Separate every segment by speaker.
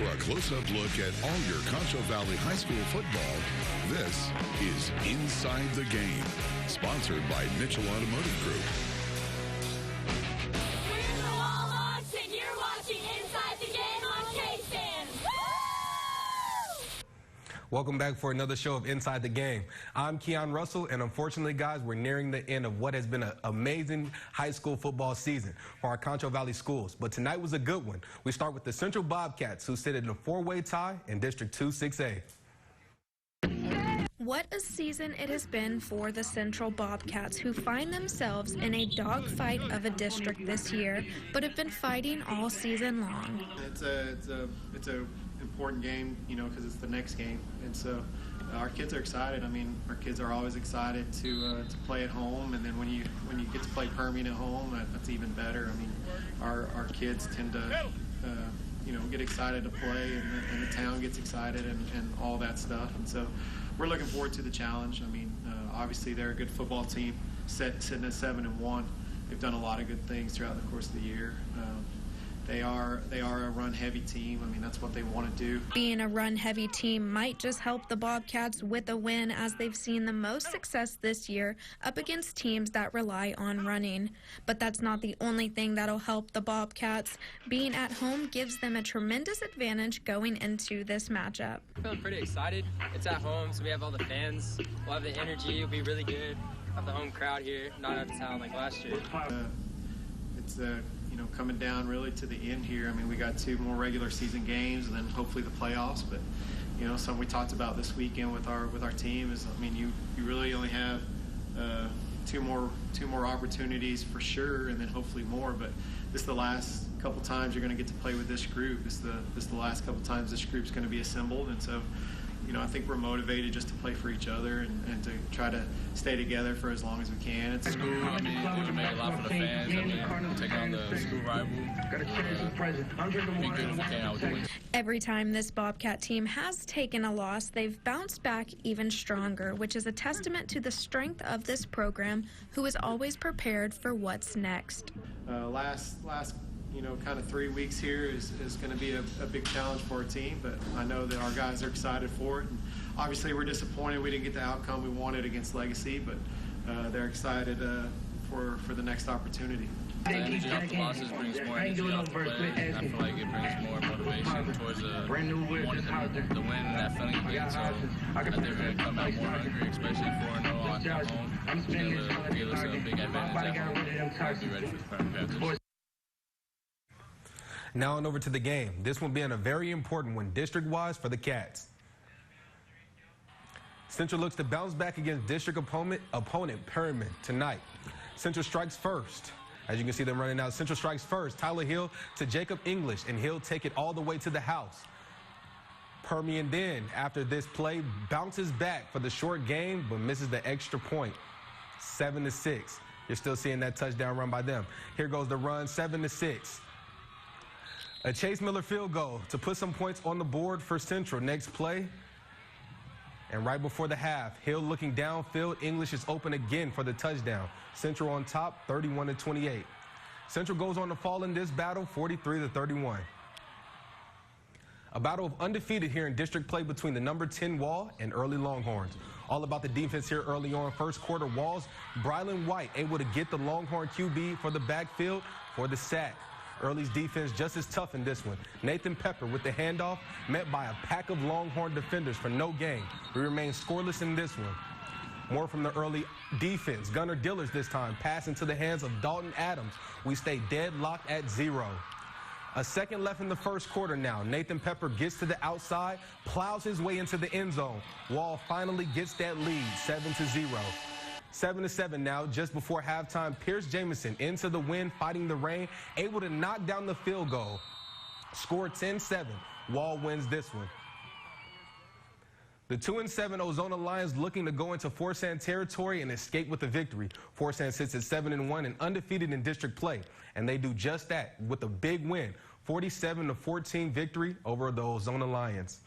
Speaker 1: For a close-up look at all your Concho Valley High School football, this is Inside the Game, sponsored by Mitchell Automotive Group.
Speaker 2: We're the Wallhawks, and you're watching Inside the Game on KSAN.
Speaker 3: Welcome back for another show of Inside the Game. I'm Keon Russell, and unfortunately, guys, we're nearing the end of what has been an amazing high school football season for our Concho Valley schools. But tonight was a good one. We start with the Central Bobcats, who sit in a four-way tie in District 2 6A.
Speaker 4: What a season it has been for the Central Bobcats, who find themselves in a dogfight of a district this year, but have been fighting all season long.
Speaker 5: It's a important game, you know, because it's the next game, and so our kids are excited. I mean, our kids are always excited to play at home, and then when you get to play Permian at home, that's even better. I mean, our kids tend to you know, get excited to play, and the town gets excited, and all that stuff, and so we're looking forward to the challenge. I mean, obviously they're a good football team, sitting at 7-1. They've done a lot of good things throughout the course of the year. They are a run-heavy team. I mean, that's what they want to do.
Speaker 4: Being a run-heavy team might just help the Bobcats with a win, as they've seen the most success this year up against teams that rely on running. But that's not the only thing that'll help the Bobcats. Being at home gives them a tremendous advantage going into this matchup.
Speaker 6: I'm feeling pretty excited. It's at home, so we have all the fans. We'll have the energy. It'll be really good. Have the home crowd here, not out of town like last year.
Speaker 5: It's you know, coming down really to the end here. I mean, we got 2 more regular season games, and then hopefully the playoffs. But you know, something we talked about this weekend with our team is, I mean, you really only have two more opportunities for sure, and then hopefully more. But this is the last couple times you're going to get to play with this group. This is the last couple times this group's going to be assembled, and so, you know, I think we're motivated just to play for each other and to try to stay together for as long as we can. It's
Speaker 7: school. I mean, it would make a lot for the fans. I mean, take on the school rival. Be good if we can out with the win.
Speaker 4: Every time this Bobcat team has taken a loss, they've bounced back even stronger, which is a testament to the strength of this program, who is always prepared for what's next.
Speaker 5: Last you know, kind of 3 weeks here is going to be a big challenge for our team, but I know that our guys are excited for it. And obviously, we're disappointed we didn't get the outcome we wanted against Legacy, but they're excited for the next opportunity.
Speaker 7: The energy off the losses brings more energy off the players, and I feel like it brings more motivation towards wanting the win and that feeling again. So I think we're going to come out more hungry, especially 4-0 at home. It's going to give us a big advantage at home. We'll be ready for the Panthers.
Speaker 3: Now on over to the game. This one being a very important one district-wise for the Cats. Central looks to bounce back against district opponent Permian tonight. Central strikes first. As you can see them running out, Central strikes first. Tyler Hill to Jacob English, and he'll take it all the way to the house. Permian then, after this play, bounces back for the short game, but misses the extra point. 7-6. You're still seeing that touchdown run by them. Here goes the run, 7-6. A Chase Miller field goal to put some points on the board for Central. Next play. And right before the half, Hill looking downfield. English is open again for the touchdown. Central on top, 31-28. Central goes on to fall in this battle, 43-31. A battle of undefeated here in district play between the number 10 Wall and early Longhorns. All about the defense here early on. First quarter, Walls, Brylan White able to get the Longhorn QB for the backfield for the sack. Early's defense just as tough in this one. Nathan Pepper with the handoff, met by a pack of Longhorn defenders for no gain. We remain scoreless in this one. More from the early defense. Gunnar Dillers this time, pass into the hands of Dalton Adams. We stay deadlocked at 0. A second left in the first quarter now. Nathan Pepper gets to the outside, plows his way into the end zone. Wall finally gets that lead, 7-0. 7-7 now, just before halftime. Pierce Jamison into the wind, fighting the rain, able to knock down the field goal. Score 10-7. Wall wins this one. The 2-7 Ozona Lions looking to go into Forsan territory and escape with a victory. Forsan sits at 7-1 and undefeated in district play, and they do just that with a big win, 47-14 victory over the Ozona Lions.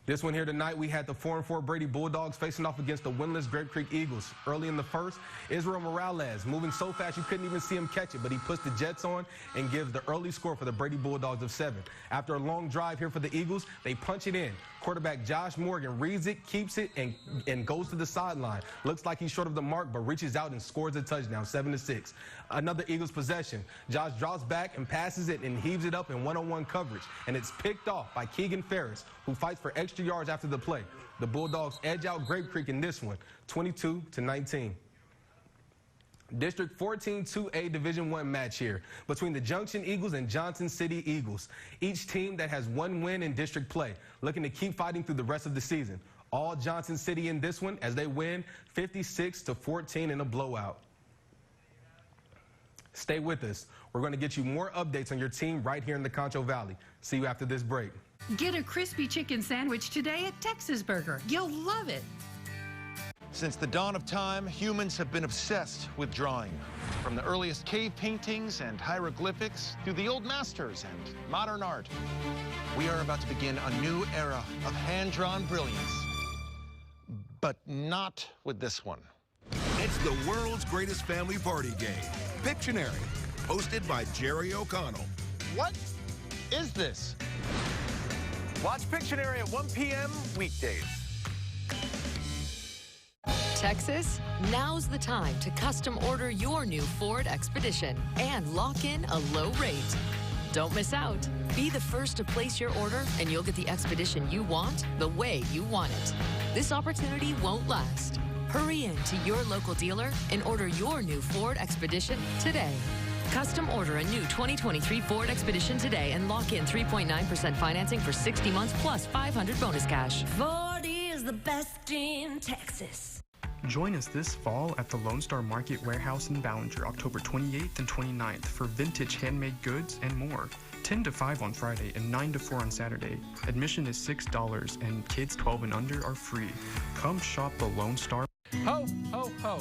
Speaker 3: This one here tonight, we had the 4-4 Brady Bulldogs facing off against the winless Grape Creek Eagles. Early in the first, Israel Morales moving so fast you couldn't even see him catch it, but he puts the Jets on and gives the early score for the Brady Bulldogs of 7. After a long drive here for the Eagles, they punch it in. Quarterback Josh Morgan reads it, keeps it, and goes to the sideline. Looks like he's short of the mark, but reaches out and scores a touchdown, 7-6. Another Eagles possession. Josh draws back and passes it and heaves it up in one-on-one coverage, and it's picked off by Keegan Ferris, who fights for extra yards after the play. The Bulldogs edge out Grape Creek in this one, 22-19. District 14 2A Division I match here between the Junction Eagles and Johnson City Eagles. Each team that has one win in district play, looking to keep fighting through the rest of the season. All Johnson City in this one as they win 56-14 in a blowout. Stay with us. We're going to get you more updates on your team right here in the Concho Valley. See you after this break.
Speaker 8: Get a crispy chicken sandwich today at Texas Burger. You'll love it.
Speaker 9: Since the dawn of time, humans have been obsessed with drawing. From the earliest cave paintings and hieroglyphics to the old masters and modern art. We are about to begin a new era of hand-drawn brilliance. But not with this one.
Speaker 10: It's the world's greatest family party game, Pictionary, hosted by Jerry O'Connell.
Speaker 9: What is this? Watch Pictionary at 1 p.m. weekdays.
Speaker 11: Texas, now's the time to custom order your new Ford Expedition and lock in a low rate. Don't miss out. Be the first to place your order and you'll get the Expedition you want the way you want it. This opportunity won't last. Hurry in to your local dealer and order your new Ford Expedition today. Custom order a new 2023 Ford Expedition today and lock in 3.9% financing for 60 months plus $500 bonus cash.
Speaker 2: Ford is the best in Texas.
Speaker 12: Join us this fall at the Lone Star Market Warehouse in Ballinger, October 28th and 29th for vintage handmade goods and more. 10 to 5 on Friday and 9 to 4 on Saturday. Admission is $6 and kids 12 and under are free. Come shop the Lone Star.
Speaker 13: Ho, ho, ho.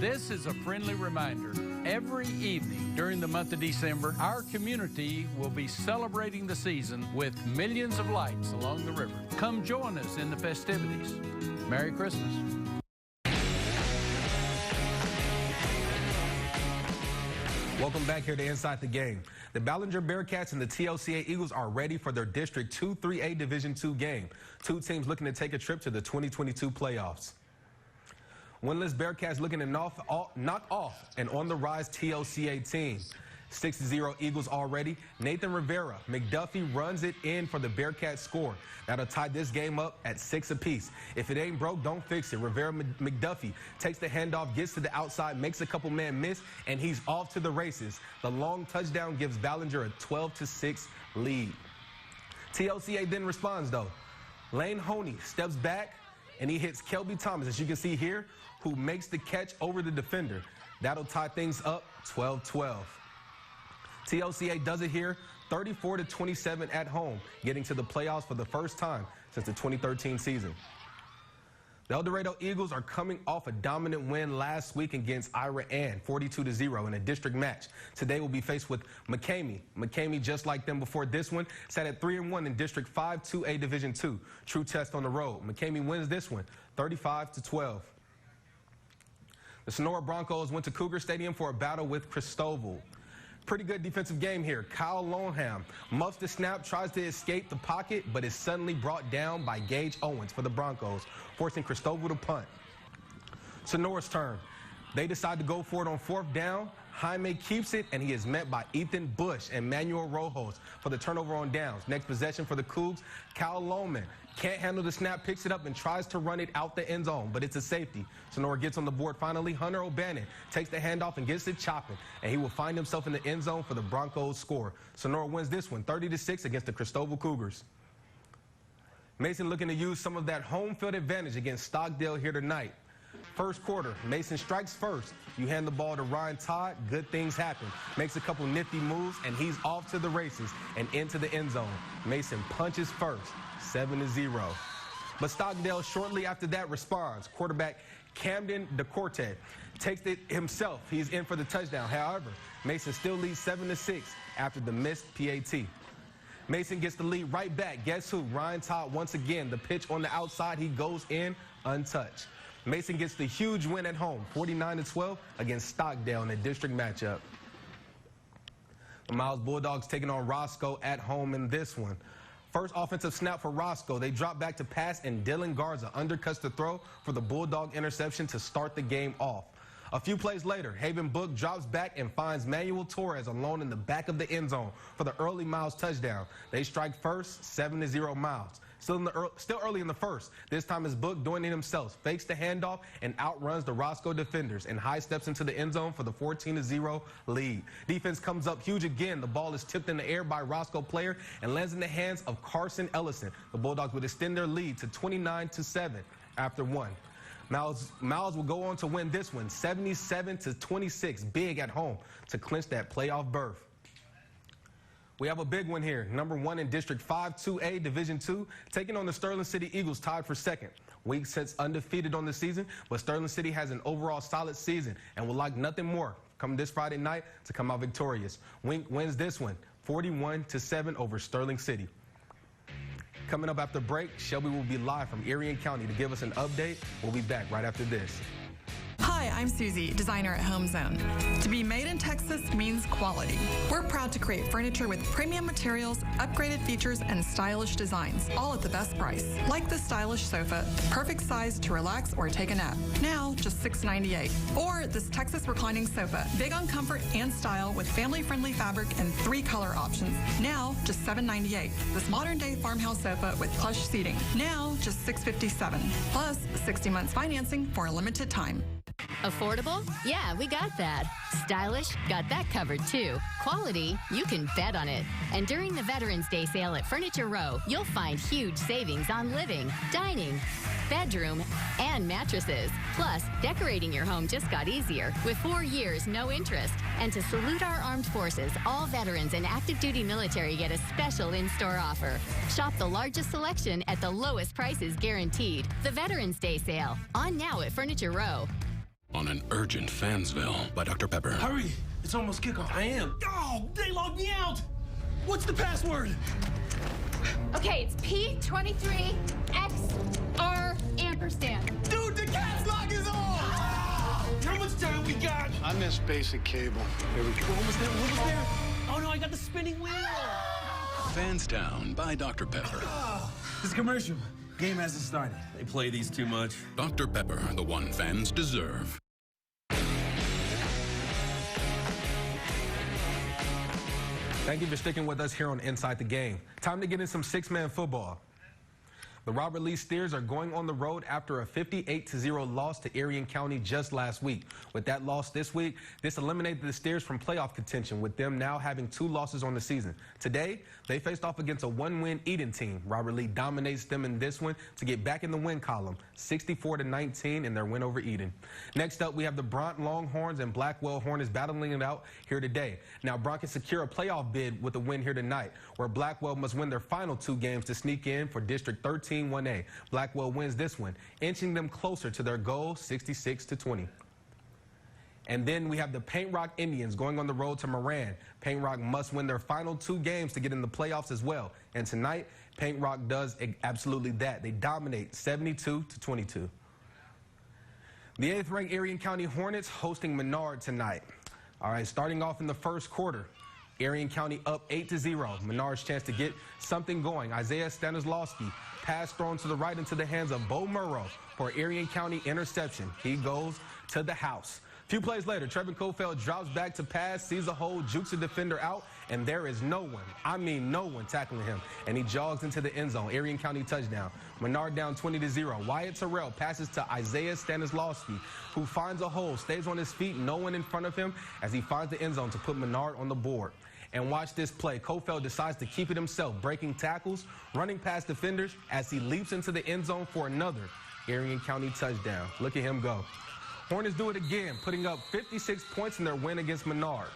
Speaker 13: This is a friendly reminder. Every evening during the month of December, our community will be celebrating the season with millions of lights along the river. Come join us in the festivities. Merry Christmas.
Speaker 3: Welcome back here to Inside the Game. The Ballinger Bearcats and the TLCA Eagles are ready for their District 2-3A Division II game. Two teams looking to take a trip to the 2022 playoffs. Winless Bearcats looking to knock off an on-the-rise TLCA team. 6-0 Eagles already. Nathan Rivera, McDuffie runs it in for the Bearcats score. That'll tie this game up at 6 apiece. If it ain't broke, don't fix it. Rivera McDuffie takes the handoff, gets to the outside, makes a couple man miss, and he's off to the races. The long touchdown gives Ballinger a 12-6 lead. TLCA then responds though. Lane Honey steps back and he hits Kelby Thomas, as you can see here, who makes the catch over the defender. That'll tie things up 12-12. TLCA does it here, 34-27 at home, getting to the playoffs for the first time since the 2013 season. The El Dorado Eagles are coming off a dominant win last week against Ira Ann, 42-0 in a district match. Today will be faced with McCamey. McCamey, just like them before this one, sat at 3-1 in District 5 2A Division II. True test on the road. McCamey wins this one, 35-12. The Sonora Broncos went to Cougar Stadium for a battle with Cristoval. Pretty good defensive game here. Kyle Loneham muffs the snap, tries to escape the pocket, but is suddenly brought down by Gage Owens for the Broncos, forcing Cristoval to punt. Sonora's turn. They decide to go for it on 4th down. Jaime keeps it, and he is met by Ethan Bush and Manuel Rojos for the turnover on downs. Next possession for the Cougs, Kyle Lohman can't handle the snap, picks it up, and tries to run it out the end zone, but it's a safety. Sonora gets on the board finally. Hunter O'Bannon takes the handoff and gets it chopping, and he will find himself in the end zone for the Broncos score. Sonora wins this one, 30-6 against the Cristoval Cougars. Mason looking to use some of that home field advantage against Stockdale here tonight. First quarter, Mason strikes first. You hand the ball to Ryan Todd, good things happen. Makes a couple nifty moves, and he's off to the races and into the end zone. Mason punches first, 7-0. But Stockdale shortly after that responds. Quarterback Camden DeCorte takes it himself. He's in for the touchdown. However, Mason still leads 7-6 after the missed PAT. Mason gets the lead right back. Guess who? Ryan Todd once again. The pitch on the outside. He goes in untouched. Mason gets the huge win at home, 49-12 against Stockdale in a district matchup. The Miles Bulldogs taking on Roscoe at home in this one. First offensive snap for Roscoe. They drop back to pass, and Dylan Garza undercuts the throw for the Bulldog interception to start the game off. A few plays later, Haven Book drops back and finds Manuel Torres alone in the back of the end zone for the early Miles touchdown. They strike first, 7-0 Miles. Still early in the first. This time it's Book doing it himself. Fakes the handoff and outruns the Roscoe defenders and high steps into the end zone for the 14-0 lead. Defense comes up huge again. The ball is tipped in the air by Roscoe player and lands in the hands of Carson Ellison. The Bulldogs would extend their lead to 29-7 after one. Miles will go on to win this one, 77-26, big at home to clinch that playoff berth. We have a big one here. Number 1 in District 5, 2A, Division 2, taking on the Sterling City Eagles, tied for second. Week sits undefeated on the season, but Sterling City has an overall solid season and would like nothing more come this Friday night to come out victorious. Wink wins this one, 41-7 over Sterling City. Coming up after break, Shelby will be live from Erie County to give us an update. We'll be back right after this.
Speaker 14: Hi, I'm Susie, designer at Home Zone. To be made in Texas means quality. We're proud to create furniture with premium materials, upgraded features, and stylish designs, all at the best price. Like this stylish sofa, perfect size to relax or take a nap. Now, just $6.98. Or this Texas reclining sofa, big on comfort and style with family-friendly fabric and 3 color options. Now, just $7.98. This modern-day farmhouse sofa with plush seating. Now, just $6.57. Plus, 60 months financing for a limited time.
Speaker 15: Affordable? Yeah, we got that. Stylish? Got that covered too. Quality? You can bet on it. And during the Veterans Day sale at Furniture Row, you'll find huge savings on living, dining, bedroom, and mattresses. Plus, decorating your home just got easier with 4 years, no interest. And to salute our armed forces, all veterans and active duty military get a special in-store offer. Shop the largest selection at the lowest prices guaranteed. The Veterans Day sale, on now at Furniture Row.
Speaker 16: On an urgent Fansville by Dr. Pepper.
Speaker 17: Hurry! It's almost kickoff. I am. Oh, they logged me out! What's the password?
Speaker 18: Okay, it's P23XR ampersand.
Speaker 17: Dude, the caps lock is on! How much time we got?
Speaker 19: I missed basic cable. Here we go.
Speaker 17: What was there? What was there? Oh no, I got the spinning wheel!
Speaker 16: Fanstown by Dr. Pepper.
Speaker 17: This commercial. Game hasn't started. They play these too much.
Speaker 16: Dr. Pepper, the one fans deserve.
Speaker 3: Thank you for sticking with us here on Inside the Game. Time to get in some 6-man football. The Robert Lee Steers are going on the road after a 58-0 loss to Erie County just last week. With that loss this week, this eliminated the Steers from playoff contention, with them now having 2 losses on the season. Today, they faced off against a 1-win Eden team. Robert Lee dominates them in this one to get back in the win column, 64-19 in their win over Eden. Next up, we have the Bront Longhorns and Blackwell Hornets battling it out here today. Now, Bront can secure a playoff bid with a win here tonight, where Blackwell must win their final 2 games to sneak in for District 13 1A. Blackwell wins this one, inching them closer to their goal, 66-20. And then we have the Paint Rock Indians going on the road to Moran. Paint Rock must win their final 2 games to get in the playoffs as well. And tonight, Paint Rock does absolutely that. They dominate 72-22. The 8th-ranked Erie County Hornets hosting Menard tonight. All right, starting off in the first quarter. Erie County up 8-0. Menard's chance to get something going. Isaiah Stanislawski, pass thrown to the right into the hands of Bo Murrow for Erie County interception. He goes to the house. A few plays later, Trevin Kofeld drops back to pass, sees a hole, jukes a defender out, and there is no one, I mean no one, tackling him. And he jogs into the end zone. Erie County touchdown. Menard down 20-0. Wyatt Terrell passes to Isaiah Stanislawski, who finds a hole, stays on his feet, no one in front of him, as he finds the end zone to put Menard on the board. And watch this play. Kofeld decides to keep it himself, breaking tackles, running past defenders as he leaps into the end zone for another Erie County touchdown. Look at him go. Hornets do it again, putting up 56 points in their win against Menard.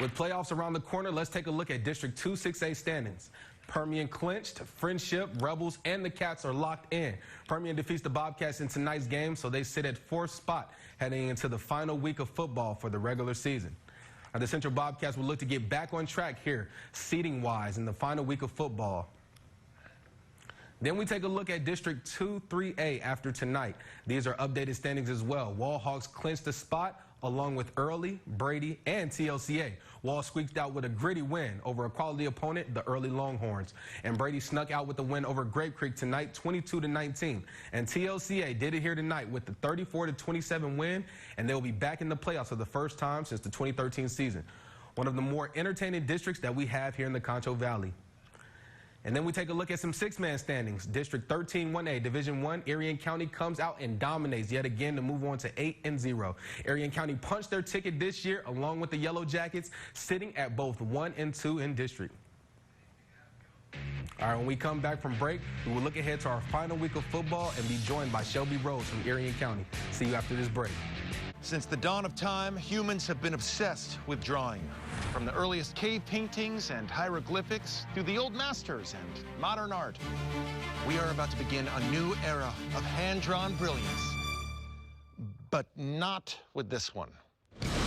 Speaker 3: With playoffs around the corner, let's take a look at District 2 6A standings. Permian clinched, Friendship, Rebels, and the Cats are locked in. Permian defeats the Bobcats in tonight's game, so they sit at 4th spot heading into the final week of football for the regular season. The Central Bobcats will look to get back on track here, seeding-wise, in the final week of football. Then we take a look at District 2-3A after tonight. These are updated standings as well. Wall Hawks clinched the spot along with Early, Brady, and TLCA. Wall squeaked out with a gritty win over a quality opponent, the Early Longhorns. And Brady snuck out with the win over Grape Creek tonight, 22-19. And TLCA did it here tonight with the 34-27 win, and they'll be back in the playoffs for the first time since the 2013 season. One of the more entertaining districts that we have here in the Concho Valley. And then we take a look at some six-man standings. District 13-1A, Division I, Erie County comes out and dominates yet again to move on to 8-0. Erie County punched their ticket this year along with the Yellow Jackets, sitting at both 1 and 2 in district. All right, when we come back from break, we will look ahead to our final week of football and be joined by Shelby Rhodes from Erie County. See you after this break.
Speaker 9: Since the dawn of time, humans have been obsessed with drawing. From the earliest cave paintings and hieroglyphics to the old masters and modern art. We are about to begin a new era of hand-drawn brilliance. But not with this one.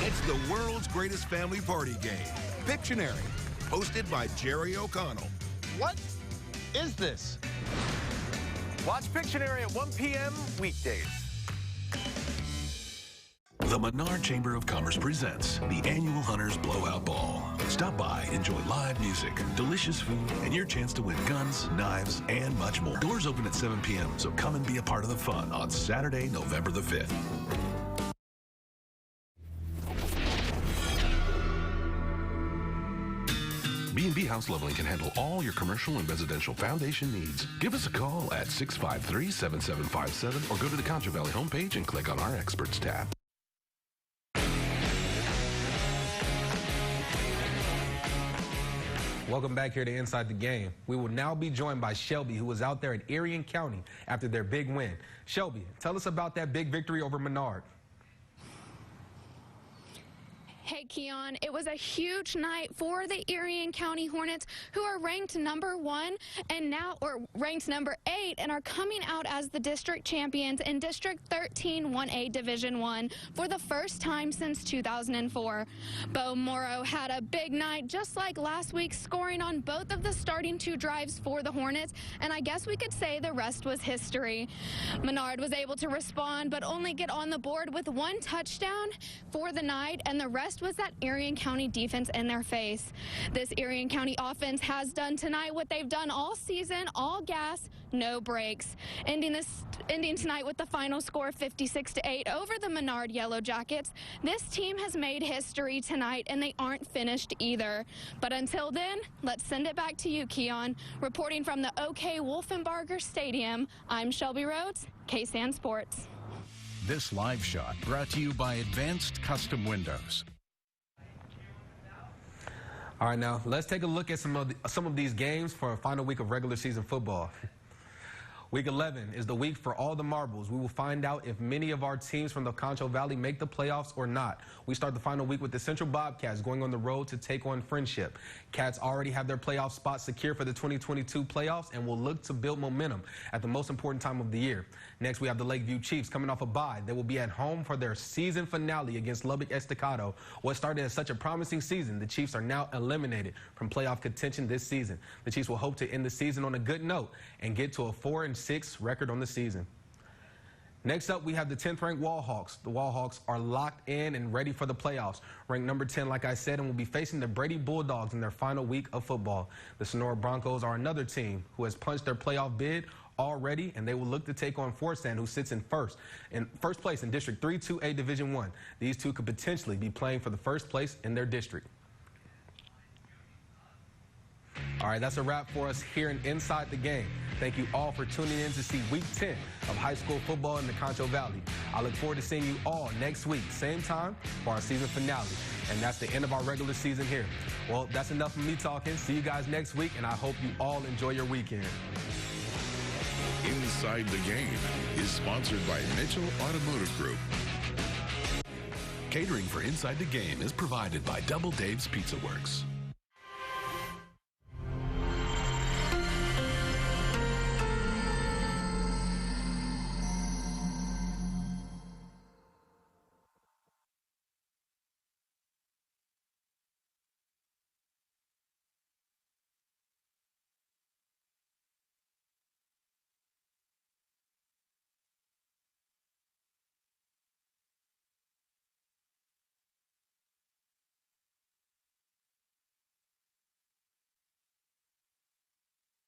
Speaker 10: It's the world's greatest family party game, Pictionary, hosted by Jerry O'Connell.
Speaker 9: What is this? Watch Pictionary at 1 p.m. weekdays.
Speaker 16: The Menard Chamber of Commerce presents the annual Hunters Blowout Ball. Stop by, enjoy live music, delicious food, and your chance to win guns, knives, and much more. Doors open at 7 p.m., so come and be a part of the fun on Saturday, November the 5th. B&B House Leveling can handle all your commercial and residential foundation needs. Give us a call at 653-7757 or go to the Concho Valley homepage and click on our Experts tab.
Speaker 3: Welcome back here to Inside the Game. We will now be joined by Shelby, who was out there at Erie County after their big win. Shelby, tell us about that big victory over Menard.
Speaker 4: Hey, Keon, it was a huge night for the Erie County Hornets, who are ranked #1 and now, or ranked #8, and are coming out as the district champions in District 13-1A Division I for the first time since 2004. Bo Morrow had a big night, just like last week, scoring on both of the starting 2 drives for the Hornets, and I guess we could say the rest was history. Menard was able to respond, but only get on the board with 1 touchdown for the night, and the rest was that Erie County defense in their face. This Erie County offense has done tonight what they've done all season, all gas, no breaks. Ending tonight with the final score 56-8 over the Menard Yellow Jackets. This team has made history tonight, and they aren't finished either. But until then, let's send it back to you, Keon. Reporting from the OK Wolfenbarger Stadium, I'm Shelby Rhodes, KSAN Sports.
Speaker 13: This live shot brought to you by Advanced Custom Windows.
Speaker 3: All right, now let's take a look at some of these games for a final week of regular season football. Week 11 is the week for all the marbles. We will find out if many of our teams from the Concho Valley make the playoffs or not. We start the final week with the Central Bobcats going on the road to take on Friendship. Cats already have their playoff spot secure for the 2022 playoffs and will look to build momentum at the most important time of the year. Next, we have the Lakeview Chiefs coming off a bye. They will be at home for their season finale against Lubbock Estacado. What started as such a promising season, the Chiefs are now eliminated from playoff contention this season. The Chiefs will hope to end the season on a good note and get to a 4-6 record on the season. Next up, we have the 10th ranked Wall Hawks. The Wall Hawks are locked in and ready for the playoffs. Ranked number 10, like I said, and will be facing the Brady Bulldogs in their final week of football. The Sonora Broncos are another team who has punched their playoff bid already, and they will look to take on Forsan, who sits in first place in District 3-2A Division I. These two could potentially be playing for the first place in their district. All right, that's a wrap for us here in Inside the Game. Thank you all for tuning in to see Week 10 of high school football in the Concho Valley. I look forward to seeing you all next week, same time, for our season finale. And that's the end of our regular season here. Well, that's enough of me talking. See you guys next week, and I hope you all enjoy your weekend.
Speaker 1: Inside the Game is sponsored by Mitchell Automotive Group.
Speaker 16: Catering for Inside the Game is provided by Double Dave's Pizza Works.